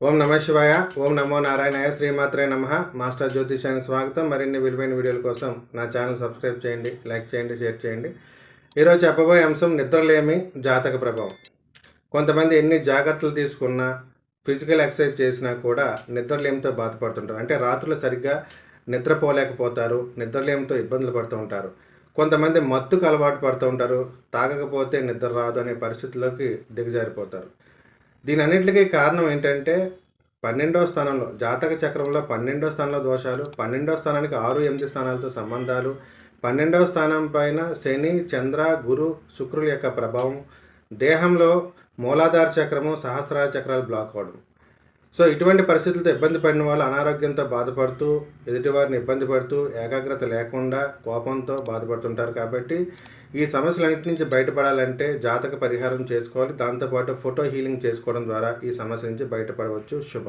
ఓం నమ శివాయ. ఓం నమో నారాయణాయ. శ్రీమాత్రే నమః. మాస్టర్ జ్యోతిషానికి స్వాగతం. మరిన్ని విలువైన వీడియోల కోసం నా ఛానల్ సబ్స్క్రైబ్ చేయండి, లైక్ చేయండి, షేర్ చేయండి. ఈరోజు చెప్పబోయే అంశం నిద్రలేమి జాతక ప్రభావం. కొంతమంది ఎన్ని జాగ్రత్తలు తీసుకున్నా, ఫిజికల్ ఎక్సర్సైజ్ చేసినా కూడా నిద్రలేమితో బాధపడుతుంటారు. అంటే రాత్రులు సరిగ్గా నిద్రపోలేకపోతారు, నిద్రలేమితో ఇబ్బందులు పడుతూ ఉంటారు. కొంతమంది మత్తుకు అలవాటు పడుతూ ఉంటారు, తాగకపోతే నిద్ర రాదు అనే పరిస్థితుల్లోకి దిగజారిపోతారు. దీని అన్నింటికీ కారణం ఏంటంటే 12వ స్థానంలో, జాతక చక్రంలో 12వ స్థానంలో దోషాలు, 12వ స్థానానికి 6, 8 స్థానాలతో సంబంధాలు, 12వ స్థానం పైన శని, చంద్ర, గురు, శుక్రుల యొక్క ప్రభావం, దేహంలో మూలాధార చక్రము, సహస్రార చక్రాలు బ్లాక్ అవడం. సో ఇటువంటి పరిస్థితులతో ఇబ్బంది పడిన వాళ్ళు అనారోగ్యంతో బాధపడుతూ, ఎదుటివారిని ఇబ్బంది పడుతూ, ఏకాగ్రత లేకుండా కోపంతో బాధపడుతుంటారు. కాబట్టి ఈ సమస్యలన్నింటి నుంచి బయటపడాలంటే జాతక పరిహారం చేసుకోవాలి. దాంతోపాటు ఫోటో హీలింగ్ చేసుకోవడం ద్వారా ఈ సమస్య నుంచి బయటపడవచ్చు. శుభం.